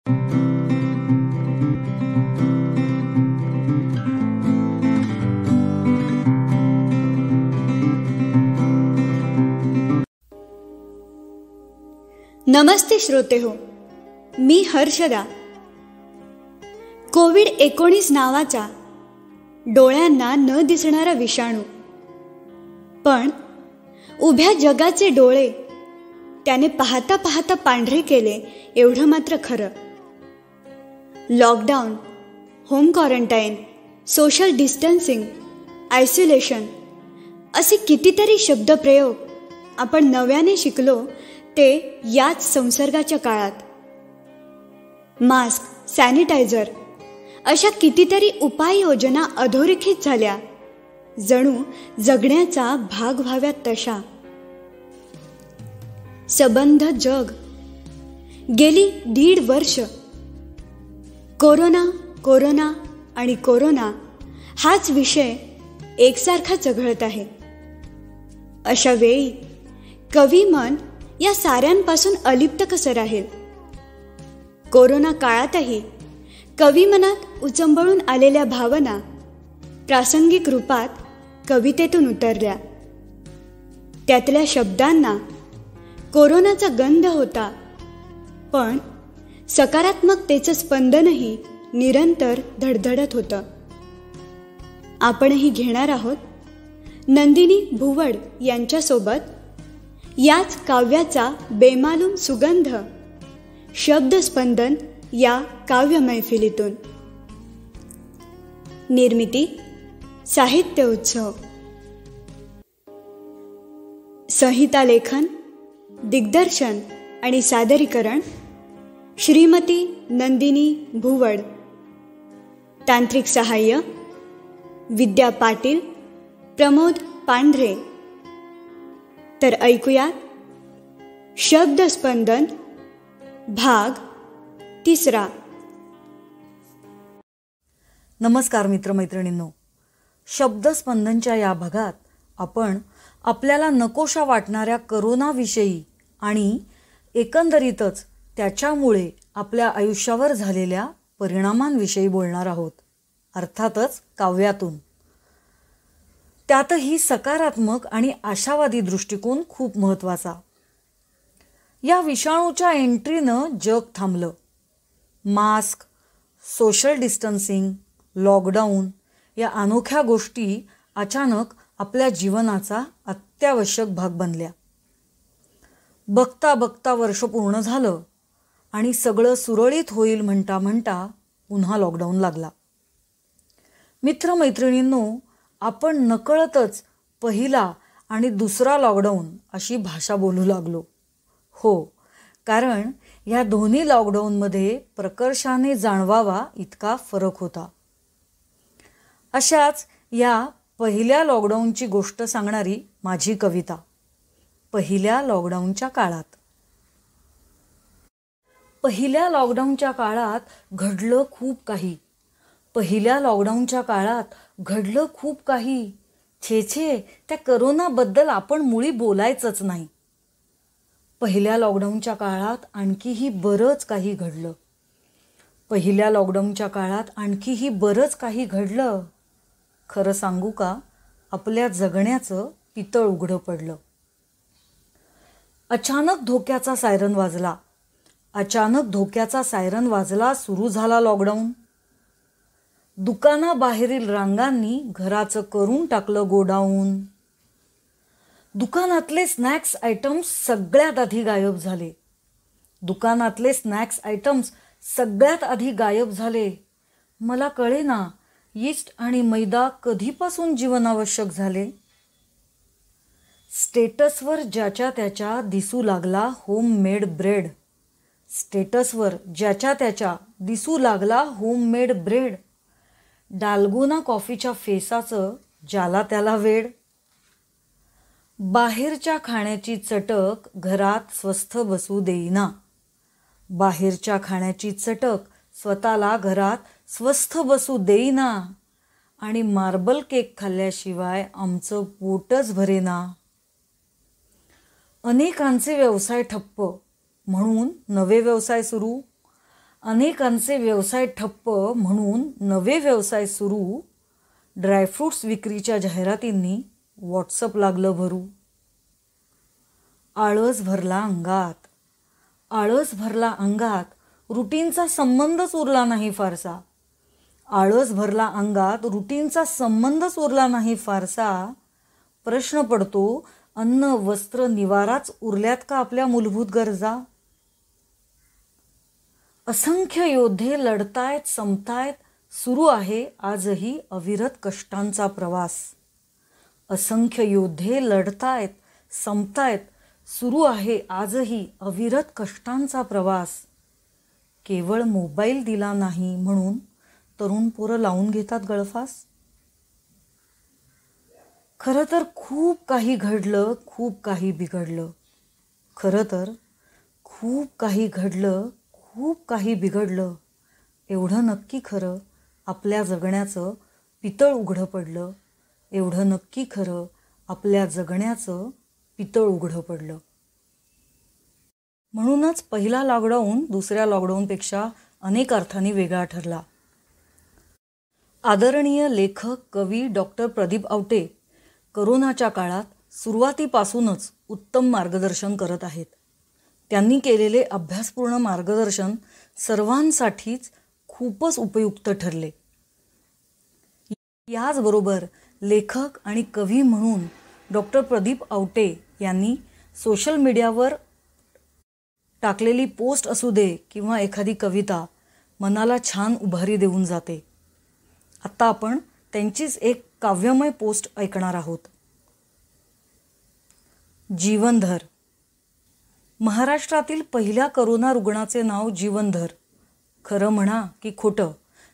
नमस्ते श्रोते हो, मी हर्षदा. कोविड-19 नावाचा डोळ्यांना न दिसणारा विषाणू, पण उभ्या जगाचे डोळे त्याने पाहता पाहता पांढरे केले एवढं मात्र खरं. Lockdown, home quarantine, social distancing, isolation असे कितीतरी शब्दप्रयोग आपण नव्याने शिकलो ते याच संसर्गाच्या काळात. मास्क, सॅनिटायझर अशा कितीतरी उपाययोजना अधोरेखित झाल्या, जणू जगण्याचा भाग व्हाव्यात तशा. सबंध जग गेली 1.5 वर्ष कोरोना कोरोना आणि कोरोना हाच विषय एकसारखा चघळत आहे. अशा वेळी कवी मन या साऱ्यांपासून अलिप्त कसं राहील? कोरोना काळातही कवी मनात उचंबळून आलेल्या भावना प्रासंगिक रूपात कवितेतून उतरल्या. त्यातल्या शब्दांना कोरोनाचा गंध होता, पण सकारात्मकतेचं स्पंदनही निरंतर धडधडत होतं. आपणही घेणार आहोत नंदिनी भुवड यांच्यासोबत याच काव्याचा बेमालूम सुगंध, शब्दस्पंदन या काव्य मैफिलीतून. निर्मिती साहित्य उत्सव. संहिता लेखन, दिग्दर्शन आणि सादरीकरण श्रीमती नंदिनी भुवड. तांत्रिक सहाय्य विद्या पाटील, प्रमोद पांढरे. तर ऐकूयात शब्दस्पंदन भाग 3. नमस्कार मित्रमैत्रिणींनो. शब्दस्पंदनच्या या भागात आपण आपल्याला नकोशा वाटणाऱ्या करोनाविषयी आणि एकंदरीतच त्याच्यामुळे आपल्या आयुष्यावर झालेल्या परिणामांविषयी बोलणार आहोत, अर्थातच काव्यातून. त्यातही सकारात्मक आणि आशावादी दृष्टिकोन खूप महत्त्वाचा. या विषाणूच्या एंट्रीनं जग थांबलं. मास्क, सोशल डिस्टन्सिंग, लॉकडाऊन या अनोख्या गोष्टी अचानक आपल्या जीवनाचा अत्यावश्यक भाग बनल्या. बघता बघता वर्ष पूर्ण झालं आणि सगळं सुरळीत होईल म्हणता म्हणता पुन्हा लॉकडाऊन लागला. मित्रमैत्रिणींनो, आपण नकळतच पहिला आणि दुसरा लॉकडाऊन अशी भाषा बोलू लागलो. हो, कारण या दोन्ही लॉकडाऊनमध्ये प्रकर्षाने जाणवावा इतका फरक होता. अशाच या पहिल्या लॉकडाऊनची गोष्ट सांगणारी माझी कविता. पहिल्या लॉकडाऊनच्या काळात. पहिल्या लॉकडाऊनच्या काळात घडलं खूप काही. पहिल्या लॉकडाऊनच्या काळात घडलं खूप काही. छे छे, त्या करोनाबद्दल आपण मुळी बोलायचंच नाही. पहिल्या लॉकडाऊनच्या काळात आणखीही बरंच काही घडलं. पहिल्या लॉकडाऊनच्या काळात आणखीही बरंच काही घडलं. खरं सांगू का, आपल्या जगण्याचं पितळ उघडं पडलं. अचानक धोक्याचा सायरन वाजला. अचानक धोक्याचा सायरन वाजला. सुरू झाला लॉकडाऊन. दुकानाबाहेरील रांगांनी घराचं करून टाकलं गोडाऊन. दुकानातले स्नॅक्स आयटम्स सगळ्यात आधी गायब झाले. दुकानातले स्नॅक्स आयटम्स सगळ्यात आधी गायब झाले. मला कळेना, यीस्ट आणि मैदा कधीपासून जीवनावश्यक झाले. स्टेटसवर ज्याच्या त्याच्या दिसू लागला होममेड ब्रेड. स्टेटसवर ज्याच्या त्याच्या दिसू लागला होममेड ब्रेड. डाल्गोना कॉफीच्या फेसाचं ज्याला त्याला वेड. बाहेरच्या खाण्याची चटक घरात स्वस्थ बसू देईना. बाहेरच्या खाण्याची चटक स्वतःला घरात स्वस्थ बसू देईना. आणि मार्बल केक खाल्ल्याशिवाय आमचं पोटच भरेना. अनेकांचे व्यवसाय ठप्प, म्हणून नवे व्यवसाय सुरू. अनेकांचे व्यवसाय ठप्प म्हणून नवे व्यवसाय सुरू. ड्रायफ्रूट्स विक्रीच्या जाहिरातींनी व्हॉट्सअप लागलं भरू. आळस भरला अंगात. आळस भरला अंगात. रुटीनचा संबंधच उरला नाही फारसा. आळस भरला अंगात. रुटीनचा संबंधच उरला नाही फारसा. प्रश्न पडतो, अन्न वस्त्र निवाराच उरल्यात का आपल्या मूलभूत गरजा? असंख्य योद्धे लढतायत, संपतायत. सुरू आहे आजही अविरत कष्टांचा प्रवास. असंख्य योद्धे लढतायत, संपतायत. सुरू आहे आजही अविरत कष्टांचा प्रवास. केवळ मोबाईल दिला नाही म्हणून तरुण पोरं लावून घेतात गळफास. खरं तर खूप काही घडलं, खूप काही बिघडलं. खरं तर खूप काही घडलं, खूप काही बिघडलं. एवढं नक्की खरं, आपल्या जगण्याचं पितळ उघडं पडलं. एवढं नक्की खरं, आपल्या जगण्याचं पितळ उघडं पडलं. म्हणूनच पहिला लॉकडाऊन दुसऱ्या लॉकडाऊनपेक्षा अनेक अर्थांनी वेगळा ठरला. आदरणीय लेखक कवी डॉक्टर प्रदीप आवटे करोनाच्या काळात सुरुवातीपासूनच उत्तम मार्गदर्शन करत आहेत. त्यांनी केलेले अभ्यासपूर्ण मार्गदर्शन सर्वांसाठीच खूपच उपयुक्त ठरले. याचबरोबर लेखक आणि कवी म्हणून डॉक्टर प्रदीप आवटे यांनी सोशल मीडियावर टाकलेली पोस्ट असू दे किंवा एखादी कविता मनाला छान उभारी देऊन जाते. आत्ता आपण त्यांचीच एक काव्यमय पोस्ट ऐकणार आहोत. जीवनधर. महाराष्ट्रातील पहिल्या करोना रुग्णाचे नाव जीवनधर. खरं म्हणा की खोटं,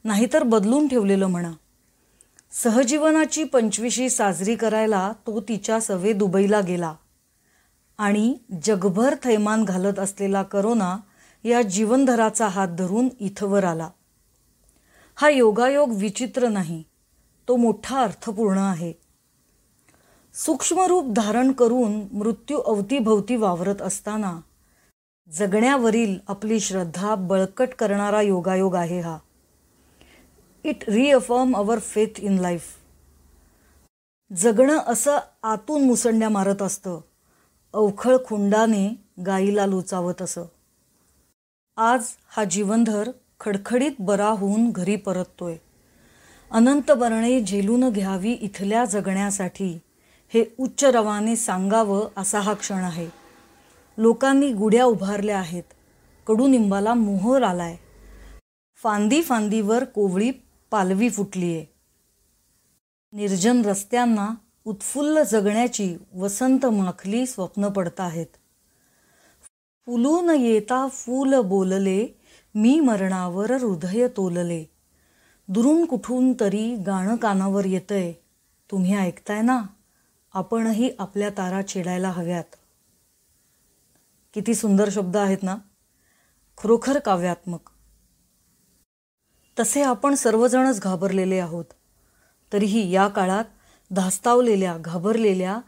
नाहीतर बदलून ठेवलेलं म्हणा. सहजीवनाची 25वी साजरी करायला तो तिच्या सवे दुबईला गेला आणि जगभर थैमान घालत असलेला करोना या जीवनधराचा हात धरून इथवर आला. हा योगायोग विचित्र नाही, तो मोठा अर्थपूर्ण आहे. सूक्ष्म रूप धारण करून मृत्यू अवतीभवती वावरत असताना जगण्यावरील आपली श्रद्धा बळकट करणारा योगायोग आहे हा. It reaffirm our faith in life. जगणं असं आतून मुसंड्या मारत असतं, अवखळ खुंडाने गाईला लुचावत असं. आज हा जीवनधर खडखडीत बरा होऊन घरी परततोय. अनंत मरणे झेलून घ्यावी इथल्या जगण्यासाठी हे उच्च रवाने सांगावं असा हा क्षण आहे. लोकांनी गुढ्या उभारल्या आहेत. कडुनिंबाला मोहर आलाय. फांदी फांदीवर कोवळी पालवी फुटलीये. निर्जन रस्त्यांना उत्फुल्ल जगण्याची वसंत माखली स्वप्न पडताहेत. फुलून येता फूल बोलले, मी मरणावर हृदय तोलले. दुरून कुठून तरी गाणं कानावर येतंय. तुम्ही ऐकताय ना? आपणही आपल्या तारा छेडायला हव्यात. किती सुंदर शब्द आहेत ना? खरोखर काव्यात्मक. तसे आपण सर्वजणच घाबरलेले आहोत. तरीही या काळात धास्तावलेल्या, घाबरलेल्या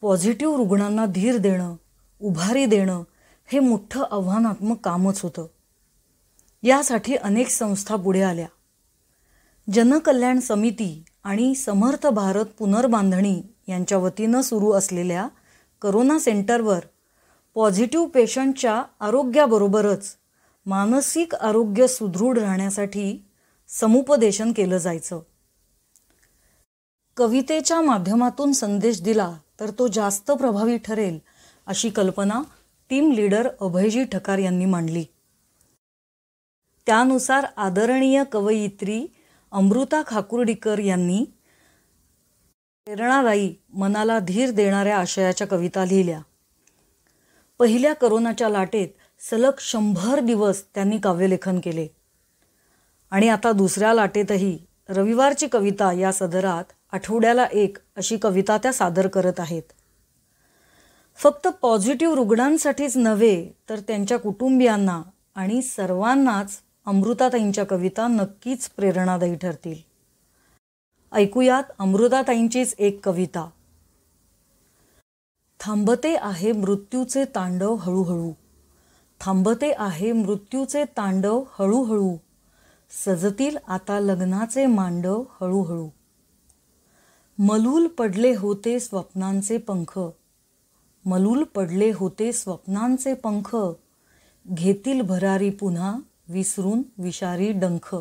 पॉझिटिव्ह रुग्णांना धीर देणं, उभारी देणं हे मोठं आव्हानात्मक कामच होतं. यासाठी अनेक संस्था पुढे आल्या. जनकल्याण समिती आणि समर्थ भारत पुनर्बांधणी यांच्या वतीनं सुरू असलेल्या करोना सेंटरवर पॉझिटिव्ह पेशंटच्या आरोग्याबरोबरच मानसिक आरोग्य सुदृढ राहण्यासाठी समुपदेशन केलं जायचं. कवितेच्या माध्यमातून संदेश दिला तर तो जास्त प्रभावी ठरेल अशी कल्पना टीम लीडर अभयजी ठकार यांनी मांडली. त्यानुसार आदरणीय कवयित्री अमृता खाकुर्डीकर यांनी प्रेरणादायी, मनाला धीर देणाऱ्या आशयाच्या कविता लिहिल्या. पहिल्या करोनाच्या लाटेत सलग 100 दिवस त्यांनी काव्यलेखन केले आणि आता दुसऱ्या लाटेतही रविवारची कविता या सदरात आठवड्याला एक अशी कविता त्या सादर करत आहेत. फक्त पॉझिटिव्ह रुग्णांसाठीच नव्हे तर त्यांच्या कुटुंबियांना आणि सर्वांनाच अमृताताईंच्या कविता नक्कीच प्रेरणादायी ठरतील. ऐकूयात अमृताताईंचीच एक कविता. थांबते आहे मृत्यूचे तांडव हळूहळू. थांबते आहे मृत्यूचे तांडव हळूहळू, सजतील आता लग्नाचे मांडव हळूहळू. मलूल पडले होते स्वप्नांचे पंख, मलूल पडले होते स्वप्नांचे पंख, घेतील भरारी पुन्हा विसरून विषारी डंख.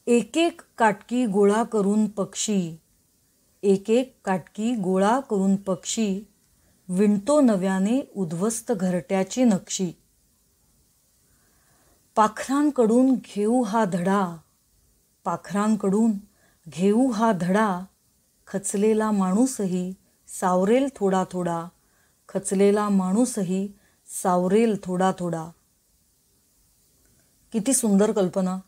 एक एक काटकी गोळा करून पक्षी, एक एक काटकी गोळा करून पक्षी, विणतो नव्याने उद्ध्वस्त घरट्याची नक्षी. पाखरांकडून घेऊ हा धडा, पाखरांकडून घेऊ हा धडा, खचलेला माणूसही सावरेल थोडा थोडा, खचलेला माणूसही सावरेल थोडा थोडा. किती सुंदर कल्पना.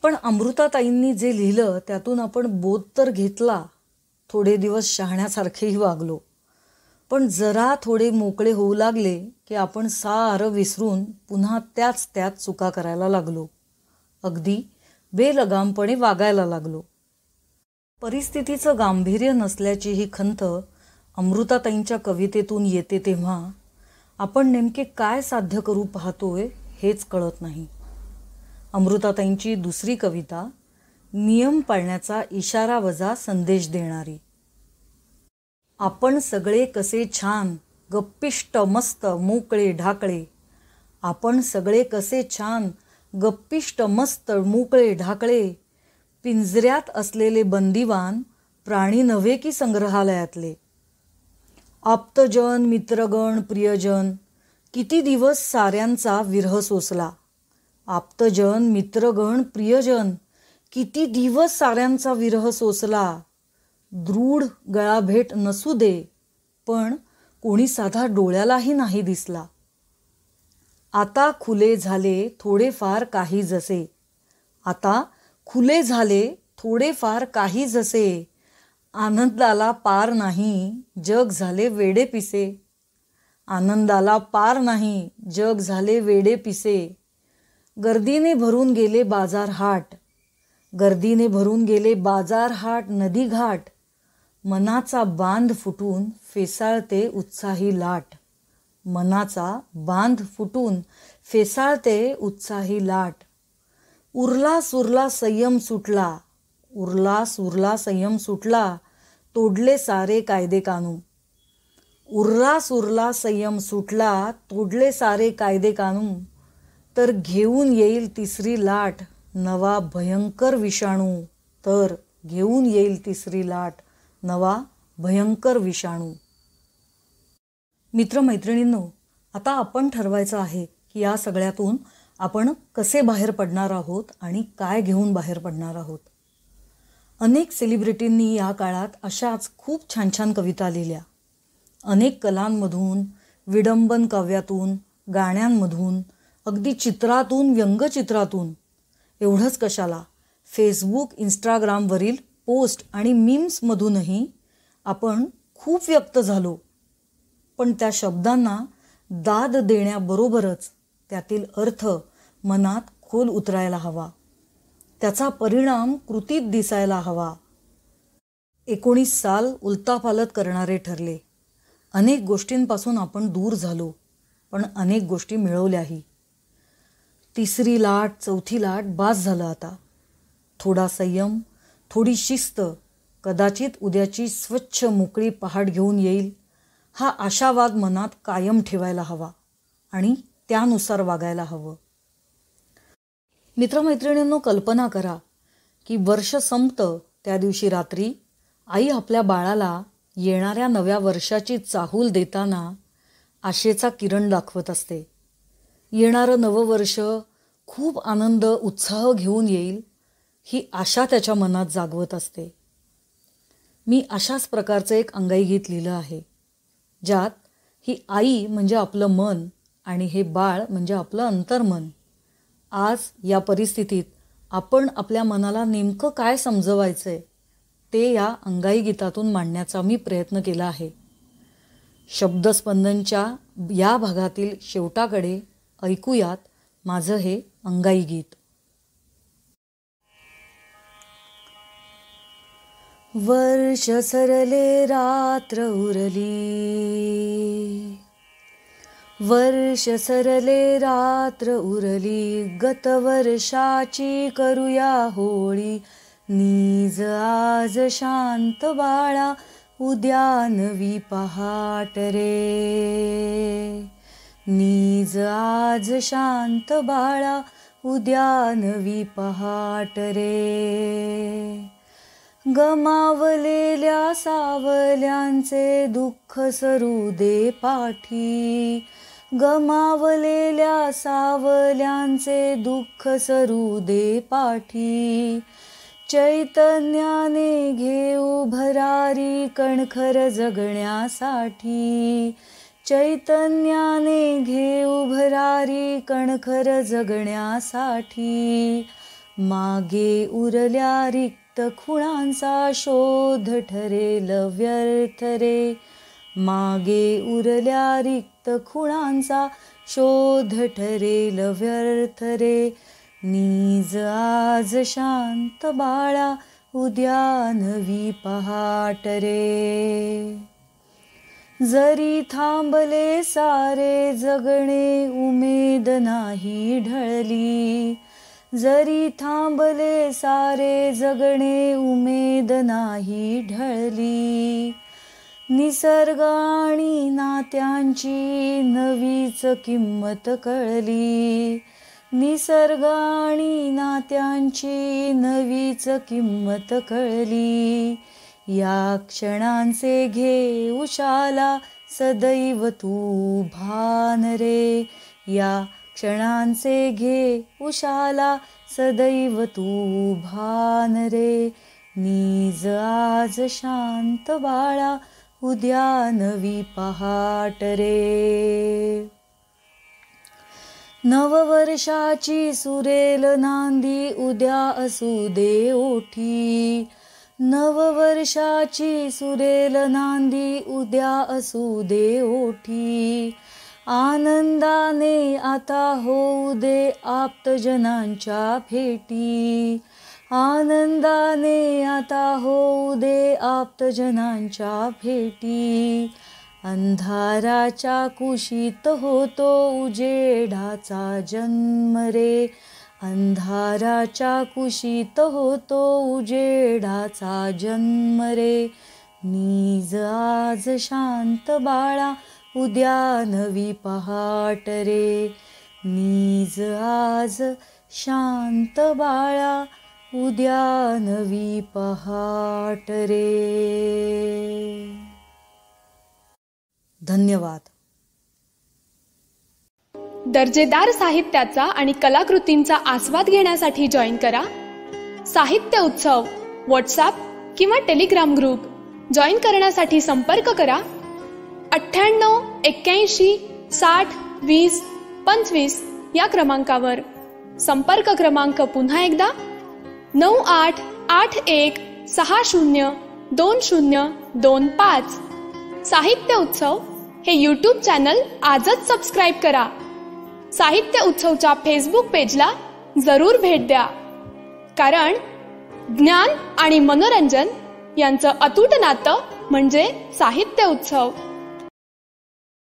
पण अमृताताईंनी जे लिहिलं त्यातून आपण बोध तर घेतला, थोडे दिवस शहाण्यासारखेही वागलो, पण जरा थोडे मोकळे होऊ लागले की आपण सारं विसरून पुन्हा त्याच चुका करायला लागलो, अगदी बेलगामपणे वागायला लागलो. परिस्थितीचं गांभीर्य नसल्याची ही खंत अमृताताईंच्या कवितेतून येते तेव्हा आपण नेमके काय साध्य करू पाहतोय हेच कळत नाही. अमृताताईंची दुसरी कविता नियम पाळण्याचा इशारा वजा संदेश देणारी. आपण सगळे कसे छान गप्पिष्ट मस्त मोकळे ढाकळे, आपण सगळे कसे छान गप्पिष्ट मस्त मोकळे ढाकळे, पिंजऱ्यात असलेले बंदिवान प्राणी नव्हे की संग्रहालयातले. आप्तजन मित्रगण प्रियजन किती दिवस साऱ्यांचा विरह सोसला, आप्तजन मित्रगण प्रियजन किती दिवस साऱ्यांचा विरह सोसला. दृढ गळाभेट नसू दे पण कोणी साधा डोळ्यालाही नाही दिसला. आता खुले झाले थोडेफार काही जसे, आता खुले झाले थोडेफार काही जसे, आनंदाला पार नाही जग झाले वेडे पिसे, आनंदाला पार नाही जग झाले वेडे पिसे. गर्दीने भरून गेले बाजार हाट, गर्दीने भरून गेले बाजार हाट नदी घाट, मनाचा बांध फुटून फेसाळते उत्साही लाट, मनाचा बांध फुटून फेसाळते उत्साही लाट. उरला सुरला संयम सुटला, उरला सुरला संयम सुटला, तोडले सारे कायदे कानून, उरला सुरला संयम सुटला, तोडले सारे कायदे कानून. तर घेऊन येईल तिसरी लाट नवा भयंकर विषाणू, तर घेऊन येईल तिसरी लाट नवा भयंकर विषाणू. मित्रमैत्रिणींनो, आता आपण ठरवायचं आहे की या सगळ्यातून आपण कसे बाहेर पडणार आहोत आणि काय घेऊन बाहेर पडणार आहोत. अनेक सेलिब्रिटींनी या काळात अशाच खूप छान छान कविता लिहिल्या. अनेक कलांमधून, विडंबन काव्यातून, गाण्यांमधून, अगदी चित्रातून, व्यंगचित्रातून, एवढंच कशाला फेसबुक इंस्टाग्रामवरील पोस्ट आणि मीम्समधूनही आपण खूप व्यक्त झालो. पण त्या शब्दांना दाद देण्याबरोबरच त्यातील अर्थ मनात खोल उतरायला हवा, त्याचा परिणाम कृतीत दिसायला हवा. 19 साल उलतापालत करणारे ठरले. अनेक गोष्टींपासून आपण दूर झालो, पण अनेक गोष्टी मिळवल्याही. तिसरी लाट चौथी लाट बास झालं आता. थोडा संयम, थोडी शिस्त कदाचित उद्याची स्वच्छ मोकळी पहाट घेऊन येईल, हा आशावाद मनात कायम ठेवायला हवा आणि त्यानुसार वागायला हवं. मित्रमैत्रिणींनो, कल्पना करा की वर्ष संपतं त्या दिवशी रात्री आई आपल्या बाळाला येणाऱ्या नव्या वर्षाची चाहूल देताना आशेचा किरण दाखवत असते. येणारं नवं वर्ष खूप आनंद उत्साह घेऊन येईल ही आशा त्याच्या मनात जागवत असते. मी अशाच प्रकारचं एक अंगाई गीत लिहिलं आहे, ज्यात ही आई म्हणजे आपलं मन आणि हे बाळ म्हणजे आपलं अंतर्मन. आज या परिस्थितीत आपण आपल्या मनाला नेमकं काय समजवायचंय ते या अंगाई गीतातून मांडण्याचा मी प्रयत्न केला आहे. शब्दस्पंदनच्या या भागातील शेवटाकडे ऐकूयात माझं हे अंगाई गीत. वर्ष सरले रात्र उरली, वर्ष सरले रात्र उरली, गतवर्षाची करूया होळी. नीज आज शांत बाळा, उद्या नवी पहाट रे. नीज आज शांत बाळा, उद्या नवी पहाट रे. गमावलेल्या सावल्यांचे दुःख सरू दे पाठी. गमावलेल्या सावल्यांचे दुःख सरू दे पाठी. चैतन्याने घेऊ भरारी कणखर जगण्यासाठी. चैतन्याने घेऊ भरारी कणखर जगण्यासाठी. मागे उरल्या रिक्त खुणांचा शोध ठरेल व्यर्थ रे. मागे उरल्या रिक्त खुणांचा शोध ठरेल व्यर्थ रे. नीज आज शांत बाळा, उद्या नवी पहाट रे. जरी थांबले सारे जगणे, उमेद नाही ढळली. जरी थांबले सारे जगणे, उमेद नाही ढळली. निसर्ग आणि नात्यांची नवीच किंमत कळली. निसर्ग आणि नात्यांची नवीच किंमत कळली. या क्षणांचे घे उशाला, सदैव तू भान रे. या क्षणांचे घे उशाला, सदैव तू भान रे. नीज आज शांत बाळा, उद्या नवी पहाट रे. नववर्षाची सुरेल नांदी, उद्या असू दे ओठी. नववर्षाची सुरेल नांदी, उद्या असू दे ओठी. आनंदाने आता होऊ दे आप्तजनांच्या भेटी. आनंदाने आता होऊ दे आप्तजनांच्या भेटी. अंधाराच्या कुशीत होतो उजेडाचा जन्म रे. अंधाराच्या कुशीत होतो उजेडाचा जन्म रे. नीज आज शांत बाळा, उद्या नवी पहाट रे. नीज आज शांत बाळा, उद्या नवी पहाट रे. धन्यवाद. दर्जेदार साहित्याचा आणि कलाकृतींचा आस्वाद घेण्यासाठी जॉईन करा साहित्य उत्सव व्हॉट्सॲप किंवा टेलिग्राम ग्रुप. जॉईन करण्यासाठी संपर्क करा 98 81 60 20 25 या क्रमांकावर. संपर्क क्रमांक पुन्हा एकदा 9881 60 2025. साहित्य उत्सव हे यूट्यूब चॅनल आजच सबस्क्राईब करा. साहित्य उत्सवच्या फेसबुक पेजला जरूर भेट द्या, कारण ज्ञान आणि मनोरंजन यांचं अतूट नातं म्हणजे साहित्य उत्सव.